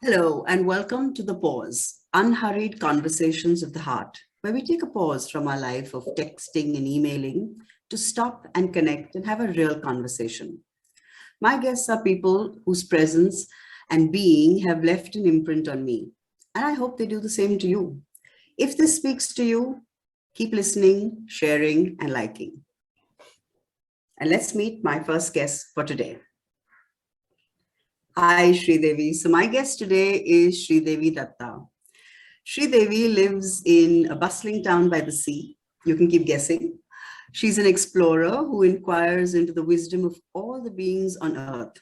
Hello, and welcome to The Pause, Unhurried Conversations of the Heart, where we take a pause from our life of texting and emailing to stop and connect and have a real conversation. My guests are people whose presence and being have left an imprint on me, and I hope they do the same to you. If this speaks to you, keep listening, sharing, and liking. And let's meet my first guest for today. Hi, Sridevi. So my guest today is Sridevi Datta. Sridevi lives in a bustling town by the sea. You can keep guessing. She's an explorer who inquires into the wisdom of all the beings on earth,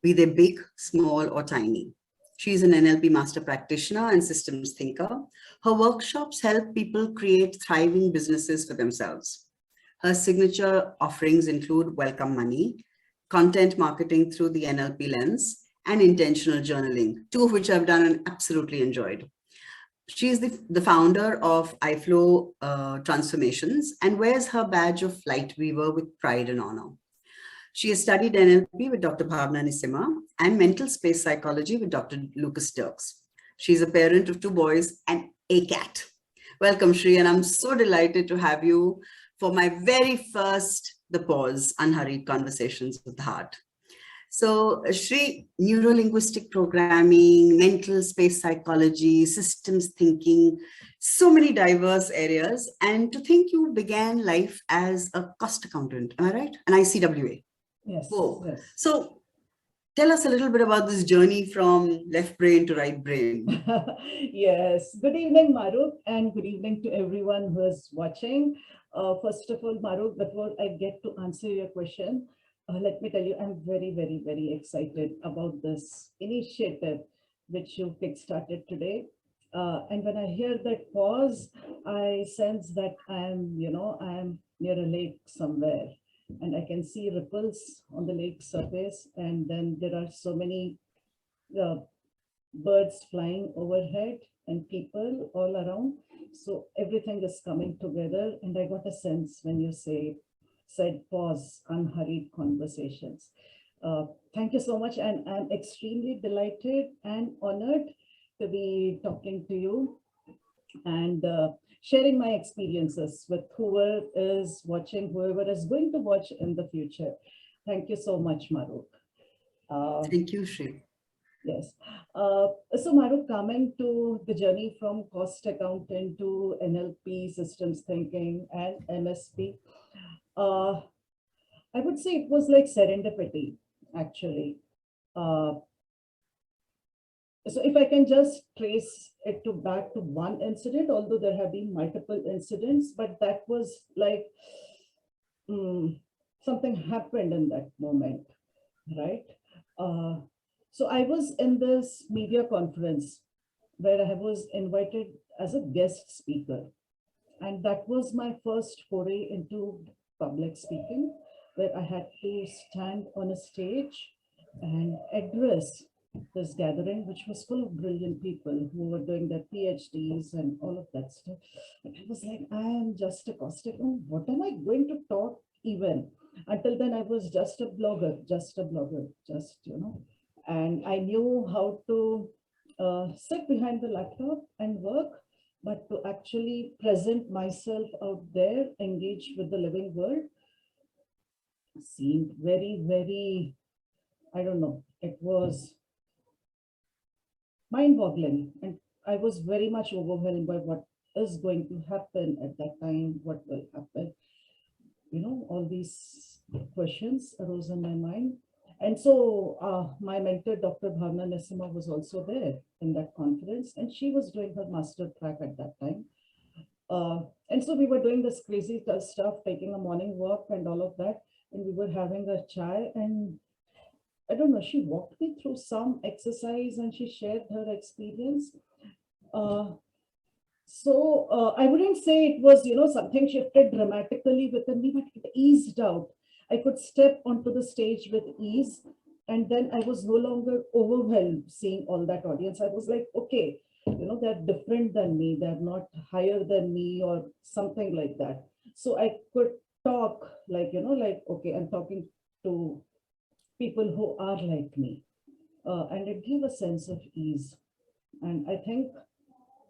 be they big, small, or tiny. She's an NLP master practitioner and systems thinker. Her workshops help people create thriving businesses for themselves. Her signature offerings include Welcome Money, content marketing through the NLP lens, and intentional journaling, two of which I've done and absolutely enjoyed. She is the founder of iFlow Transformations and wears her badge of light weaver with pride and honor. She has studied NLP with Dr. Bhavna Nisima and mental space psychology with Dr. Lucas Dirks. She's a parent of two boys and a cat. Welcome, Shri, and I'm so delighted to have you for my very first The Pause, Unhurried Conversations with the Heart. So, Shri, neuro-linguistic programming, mental space psychology, systems thinking, so many diverse areas. And to think you began life as a cost accountant, am I right? An ICWA. Yes. Whoa. Yes. So, tell us a little bit about this journey from left brain to right brain. Yes. Good evening, Maruk, and good evening to everyone who is watching. First of all, Maruk, before I get to answer your question, let me tell you, I'm very, very, very excited about this initiative which you kickstarted today. And when I hear that pause, I sense that I'm near a lake somewhere, and I can see ripples on the lake surface, and then there are so many birds flying overhead and people all around. So everything is coming together, and I got a sense when you said pause, unhurried conversations. Thank you so much, and I'm extremely delighted and honored to be talking to you and sharing my experiences with whoever is watching, whoever is going to watch in the future. Thank you so much, Maruk. Thank you, Shri. Yes. So Maruk, coming to the journey from cost accountant to NLP, systems thinking, and MSP, I would say it was like serendipity, actually. So if I can just trace it back to one incident, although there have been multiple incidents, but that was like something happened in that moment, right? So I was in this media conference where I was invited as a guest speaker. And that was my first foray into public speaking, where I had to stand on a stage and address this gathering, which was full of brilliant people who were doing their PhDs and all of that stuff. And I was like, I am just a caustic. What am I going to talk even? Until then, I was just a blogger, and I knew how to sit behind the laptop and work, but to actually present myself out there, engage with the living world, seemed very, very, I don't know, it was mind-boggling. And I was very much overwhelmed by what is going to happen at that time, what will happen. All these questions arose in my mind. And so my mentor, Dr. Bhavna Nisima, was also there in that conference, and she was doing her master track at that time. And so we were doing this crazy stuff, taking a morning walk and all of that. And we were having a chai, and I don't know, she walked me through some exercise and she shared her experience. So I wouldn't say it was, something shifted dramatically within me, but it eased out. I could step onto the stage with ease. And then I was no longer overwhelmed seeing all that audience. I was like, okay, they're different than me. They're not higher than me or something like that. So I could talk like, okay, I'm talking to people who are like me. and it gave a sense of ease. And I think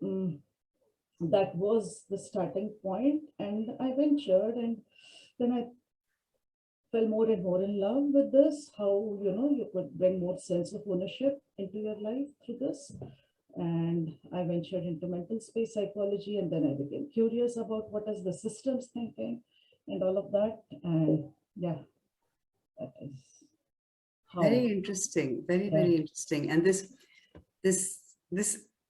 mm, that was the starting point. And I ventured, and then I fell more and more in love with this, how, you could bring more sense of ownership into your life through this. And I ventured into mental space psychology, and then I became curious about what is the systems thinking and all of that. And yeah, that is Very how. interesting. Very, Yeah. very interesting. And this,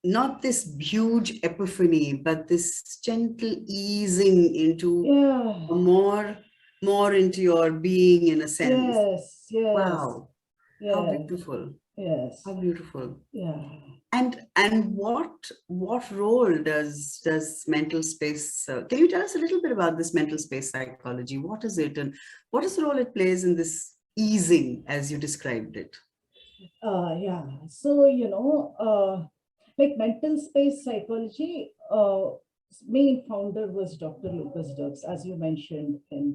not this huge epiphany, but this gentle easing into Yeah. a more into your being in a sense. Yes. Yes. Wow, how Yes. beautiful. Yes. How beautiful. Yeah. And what role does mental space can you tell us a little bit about this mental space psychology? What is it, and what is the role it plays in this easing as you described it? Yeah. So, like mental space psychology, main founder was Dr. Lucas Dirks, as you mentioned in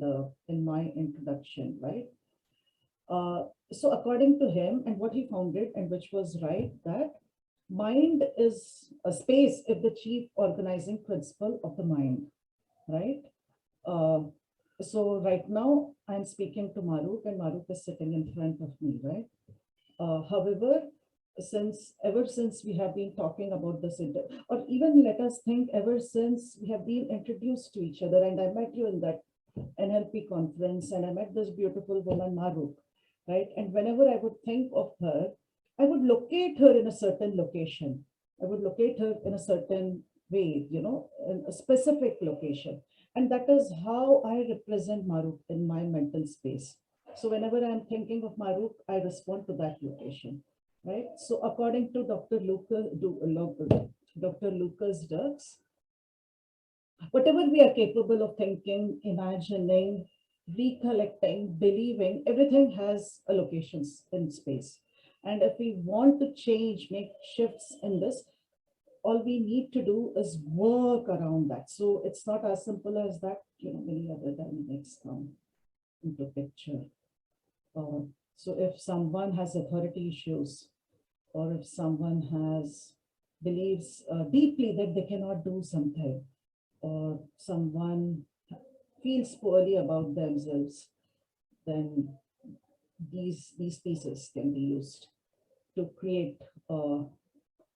my introduction, right? So according to him, and what he founded, and which was right, that mind is a space is the chief organizing principle of the mind, right? Uh, so right now I'm speaking to Maruk, and Maruk is sitting in front of me, right? However, ever since we have been talking about this, or even let us think, ever since we have been introduced to each other, and I met you in that NLP conference, and I met this beautiful woman, Maruk, right? And whenever I would think of her, I would locate her in a certain location. I would locate her in a certain way, in a specific location. And that is how I represent Maruk in my mental space. So whenever I'm thinking of Maruk, I respond to that location, right? So according to Dr. Lucas Dirks, whatever we are capable of thinking, imagining, recollecting, believing, everything has allocations in space. And if we want to change, make shifts in this, all we need to do is work around that. So it's not as simple as that, many other dynamics come into picture. So if someone has authority issues, or if someone believes deeply that they cannot do something, or someone feels poorly about themselves, then these pieces can be used to create a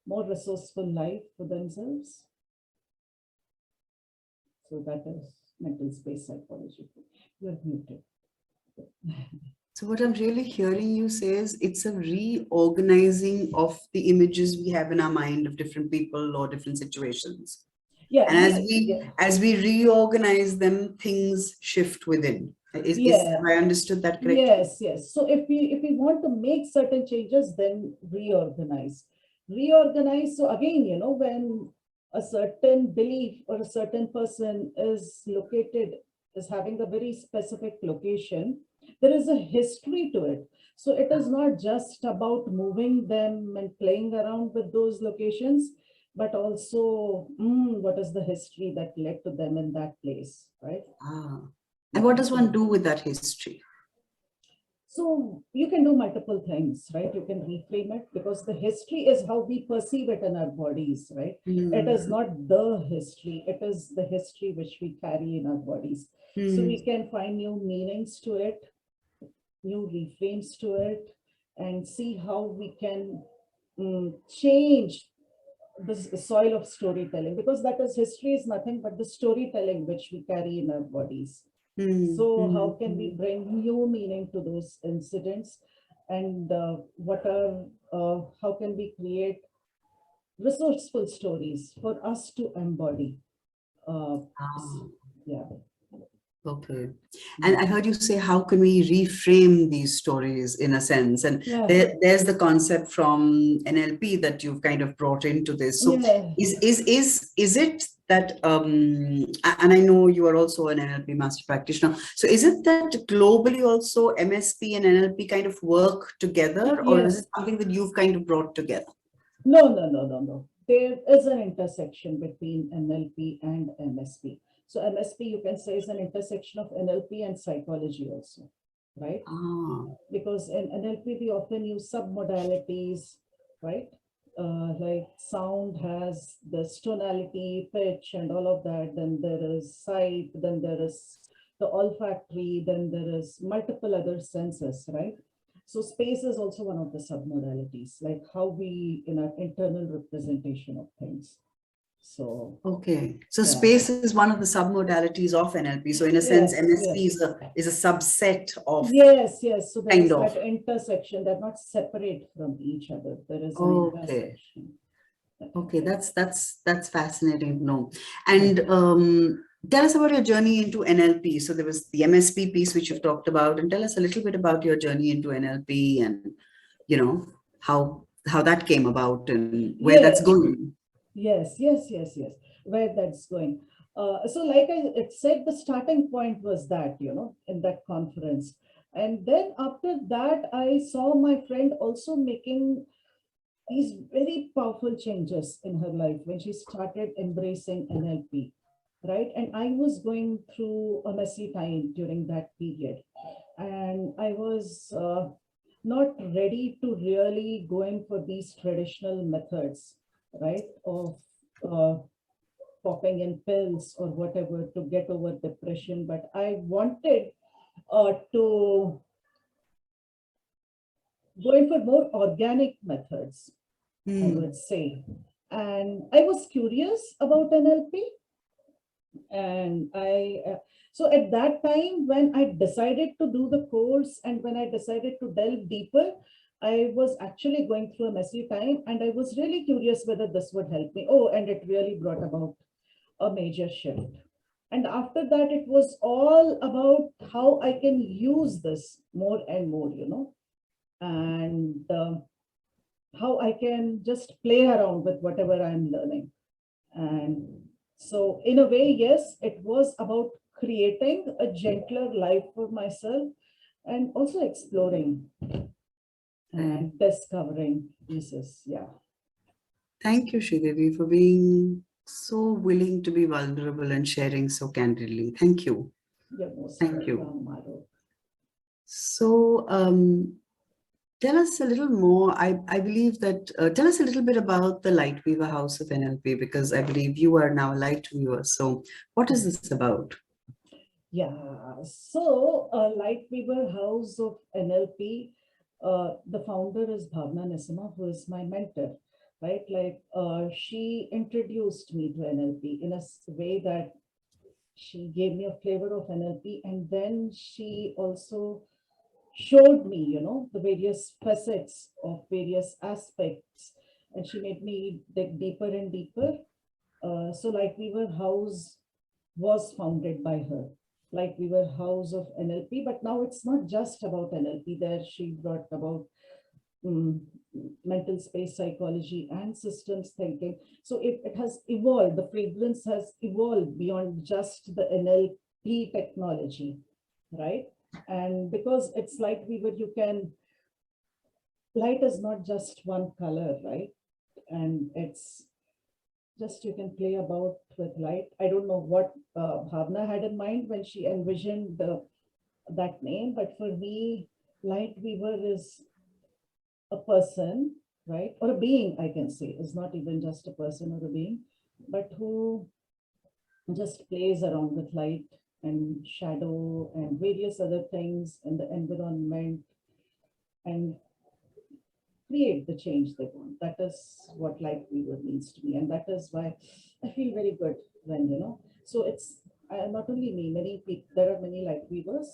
more resourceful life for themselves. So that is mental space psychology. You're muted. So what I'm really hearing you say is it's a reorganizing of the images we have in our mind of different people or different situations. Yeah, And yeah, as we reorganize them, things shift within. yeah. Have I understood that correctly? Yes, yes. So if we want to make certain changes, then reorganize. Reorganize. So again, when a certain belief or a certain person is having a very specific location, there is a history to it. So it is not just about moving them and playing around with those locations, but also what is the history that led to them in that place, right? Ah. And Yeah. what does one do with that history? So you can do multiple things, right? You can reframe it, because the history is how we perceive it in our bodies, right? It is Hmm. not the history, it is the history which we carry in our bodies. So Hmm. we can find new meanings to it, new reframes to it, and see how we can change the soil of storytelling, because that is history is nothing but the storytelling which we carry in our bodies. Hmm. So Hmm. how can we bring new meaning to those incidents, and how can we create resourceful stories for us to embody? Uh, Ah. yeah. Okay. And Mm. I heard you say, how can we reframe these stories in a sense? And Yeah. there's the concept from NLP that you've kind of brought into this. So Yeah. is it that and I know you are also an NLP master practitioner. So is it that globally also MSP and NLP kind of work together, or is Yeah. it something that you've kind of brought together? No, no, no, no, no. There is an intersection between NLP and MSP. So MSP, you can say, is an intersection of NLP and psychology also. right? Ah, Because in NLP, we often use sub-modalities, right? Like sound has this tonality, pitch, and all of that. Then there is sight, then there is the olfactory, then there is multiple other senses, right? So space is also one of the sub-modalities, like how we, in our internal representation of things. So, okay. So yeah. space is one of the submodalities of NLP. So in a sense, Yes, MSP yes. is a subset of Yes, yes. So there kind is of. that intersection. They're not separate from each other. There is an Okay. intersection that Okay, happens. that's fascinating to know. Yeah. And tell us about your journey into NLP. So there was the MSP piece which you've talked about, and tell us a little bit about your journey into NLP and you know how that came about and where that's Yes, going. yes. Where that's going. So like I it said, the starting point was that, in that conference. And then after that, I saw my friend also making these very powerful changes in her life when she started embracing NLP, right? And I was going through a messy time during that period. And I was not ready to really go in for these traditional methods, right? Of uh, popping in pills or whatever to get over depression. But I wanted to go in for more organic methods, I Hmm. would say. And I was curious about NLP. And so at that time, when I decided to do the course and when I decided to delve deeper, I was actually going through a messy time and I was really curious whether this would help me. Oh, and it really brought about a major shift. And after that, it was all about how I can use this more and more, and how I can just play around with whatever I'm learning. And so, in a way, yes, it was about creating a gentler life for myself and also exploring Right. and discovering pieces. Yeah, Thank you, Sridevi, for being so willing to be vulnerable and sharing so candidly. Thank you. you're most Thank you. welcome, Maru. So, tell us a little more. I believe that, tell us a little bit about the Lightweaver House of NLP, because I believe you are now a Lightweaver. So, what is this about? Yeah, so Lightweaver House of NLP, the founder is Bhavna Nisima, who is my mentor, right? Like she introduced me to NLP in a way that she gave me a flavor of NLP, and then she also showed me, the various facets of various aspects, and she made me dig deeper and deeper. So Lightweaver House was founded by her. Lightweaver House of NLP, but now it's not just about NLP. There she brought about mm, mental space psychology and systems thinking. So it has evolved. The fragrance has evolved beyond just the NLP technology, right? And because it's Lightweaver, you can, light is not just one color, right? And it's just you can play about with light. I don't know what Bhavna had in mind when she envisioned that name, but for me, Lightweaver is a person, right? Or a being, I can say, is not even just a person or a being, but who just plays around with light and shadow and various other things in the environment and create the change they want. That is what Lightweaver means to me. And that is why I feel very good when, so it's not only me, many people, there are many Lightweavers.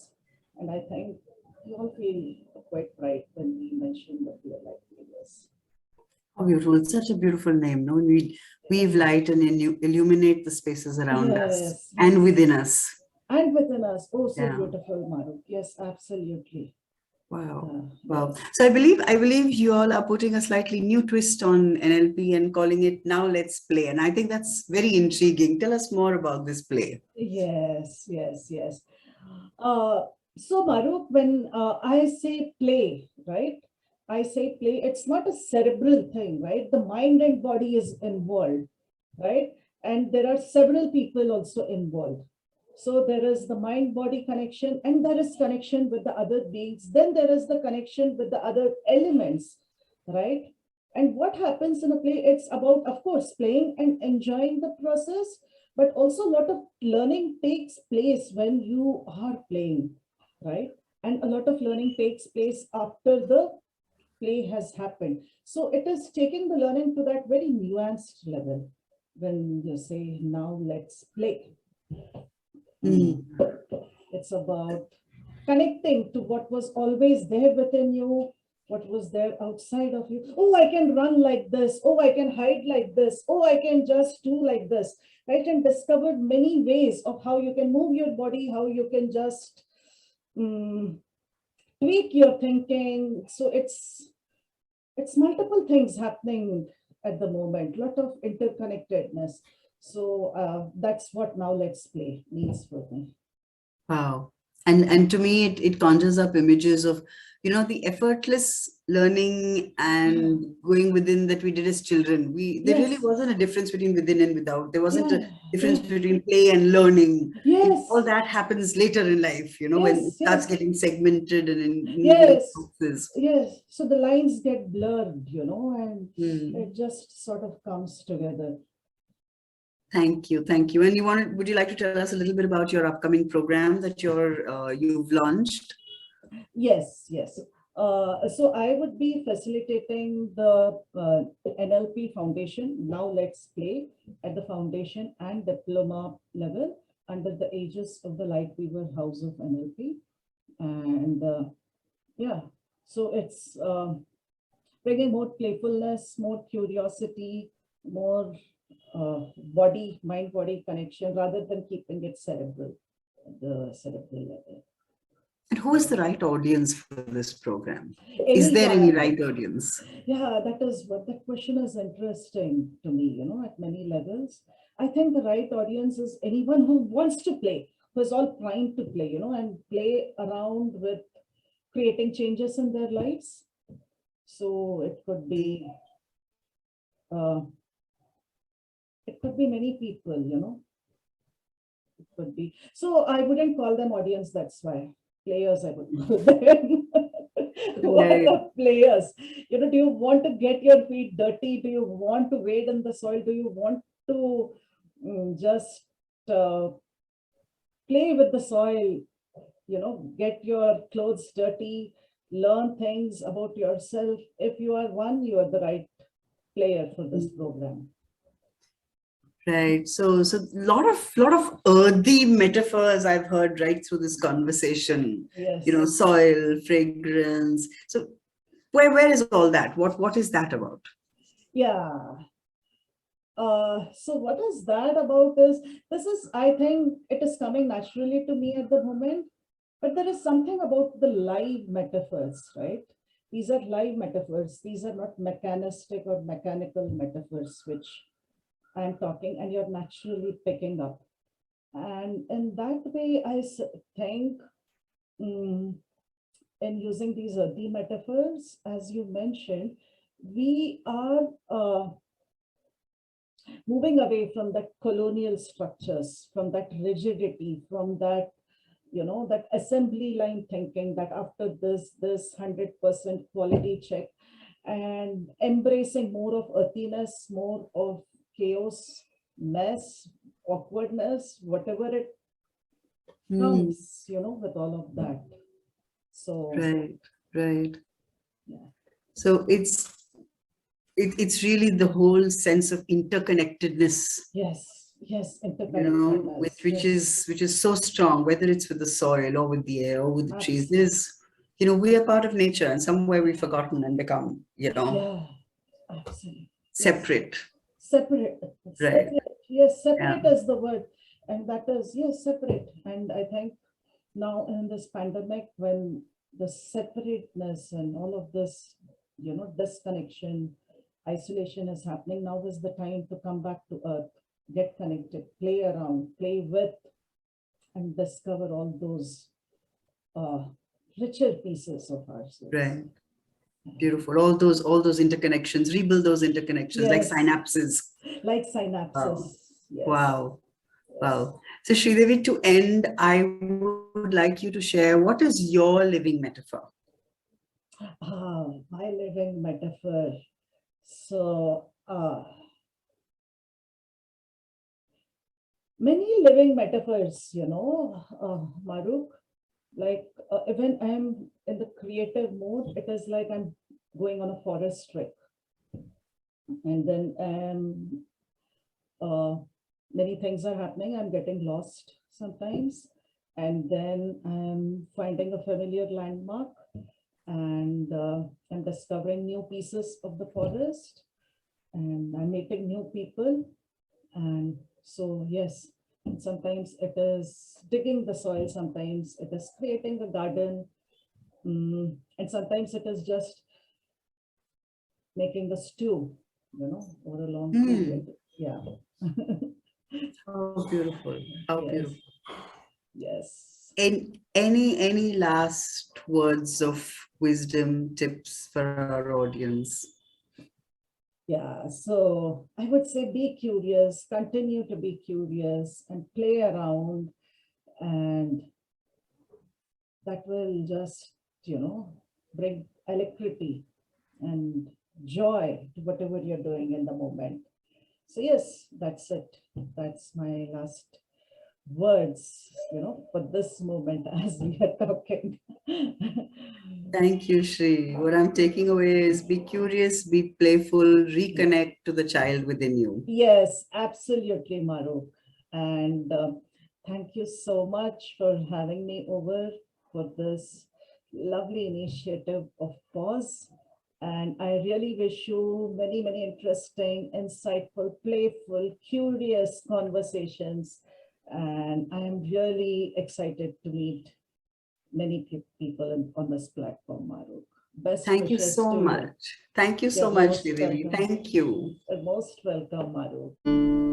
And I think we all feel quite pride when we mention that we are Lightweavers. Oh, beautiful. It's such a beautiful name. No, we weave light and illuminate the spaces around us Yes, and yes. within us. And within us. Oh, so Yeah. beautiful, Maru. Yes, absolutely. Wow. Wow. Yes. So I believe you all are putting a slightly new twist on NLP and calling it Now Let's Play. And I think that's very intriguing. Tell us more about this play. Yes. Uh, so, Maru, when I say play, right? I say play, it's not a cerebral thing, right? The mind and body is involved, right? And there are several people also involved. So there is the mind-body connection, and there is connection with the other beings. Then there is the connection with the other elements, right? And what happens in a play, it's about, of course, playing and enjoying the process, but also a lot of learning takes place when you are playing, right? And a lot of learning takes place after the play has happened. So it is taking the learning to that very nuanced level when you say, now let's play. Mm. It's about connecting to what was always there within you, what was there outside of you. Oh, I can run like this. Oh, I can hide like this. Oh, I can just do like this. Right? And discovered many ways of how you can move your body, how you can just tweak your thinking. So it's multiple things happening at the moment, lot of interconnectedness. So that's what now let's play means for me. Wow. And to me, it conjures up images of, the effortless learning and going within that we did as children. There really Yes. wasn't a difference between within and without. There wasn't a Yeah, difference yeah. between play and learning. Yes, All that happens later in life, when it yes, starts yes, getting segmented and in neat yes, boxes. yes. So the lines get blurred, and Hmm. it just sort of comes together. Thank you. Thank you. And would you like to tell us a little bit about your upcoming program that you've launched? Yes, yes. So I would be facilitating the NLP Foundation. Now let's play at the foundation and diploma level under the aegis of the Lightweaver House of NLP. And yeah, so it's bringing more playfulness, more curiosity, more mind-body connection rather than keeping it cerebral, the cerebral level. And who is the right audience for this program? Is there any Anyone. right audience? Yeah, that question is interesting to me, at many levels. I think the right audience is anyone who wants to play, who is all primed to play, and play around with creating changes in their lives. So it could be many people. It could be. So I wouldn't call them audience, that's why. Players, I would call them. Who are Right. the players? Do you want to get your feet dirty? Do you want to wade in the soil? Do you want to just play with the soil? Get your clothes dirty, learn things about yourself. If you are one, you are the right player for this program. Right. So lot of earthy metaphors I've heard right through this conversation. Yes. Soil, fragrance. So where is all that? What is that about? Yeah. So what is that about this is, I think it is coming naturally to me at the moment, but there is something about the live metaphors, right? These are live metaphors. These are not mechanistic or mechanical metaphors, which I'm talking and you're naturally picking up. And in that way, I think in using these earthy metaphors, as you mentioned, we are moving away from that colonial structures, from that rigidity, from that, that assembly line thinking that after this 100% quality check, and embracing more of earthiness, more of chaos, mess, awkwardness, whatever it comes, with all of that. So Right. yeah. So it's really the whole sense of interconnectedness, Yes, interconnectedness. which is so strong, whether it's with the soil or with the air or with the trees. Absolutely. We are part of nature, and somewhere we've forgotten and become, Yeah, absolutely. separate. Separate. Right. Yes, Yeah. separate is the word. And that is, yes, separate. And I think now in this pandemic, when the separateness and all of this, disconnection, isolation is happening, now is the time to come back to earth, get connected, play around, play with, and discover all those richer pieces of ourselves. Right. Beautiful. All those interconnections, rebuild those interconnections like Yes, synapses. like synapses. Wow. Yes. Wow. Well, so Sridevi, to end, I would like you to share what is your living metaphor? My living metaphor. So, many living metaphors, Maruk. Like when I'm in the creative mode, it is like I'm going on a forest trek, and then many things are happening. I'm getting lost sometimes, and then I'm finding a familiar landmark, and I'm discovering new pieces of the forest, and I'm meeting new people. And so, yes, and sometimes it is digging the soil, sometimes it is creating a garden, and sometimes it is just making a stew, over a long period. Yeah. How beautiful. How Yes. beautiful. Yes. And any last words of wisdom, tips for our audience? Yeah. So I would say be curious, continue to be curious and play around, and that will just, bring alacrity and joy to whatever you're doing in the moment. So yes, that's it. That's my last words, for this moment as we are talking. Thank you, Shri. What I'm taking away is be curious, be playful, reconnect to the child within you. Yes, absolutely, Maru. And thank you so much for having me over for this lovely initiative of Pause. And I really wish you many, many interesting, insightful, playful, curious conversations. And I am really excited to meet many people on this platform, Maru. Best Thank you wishes so to you. much. Thank you so You're much, most Sridevi. welcome. Thank you. You're most welcome, Maru.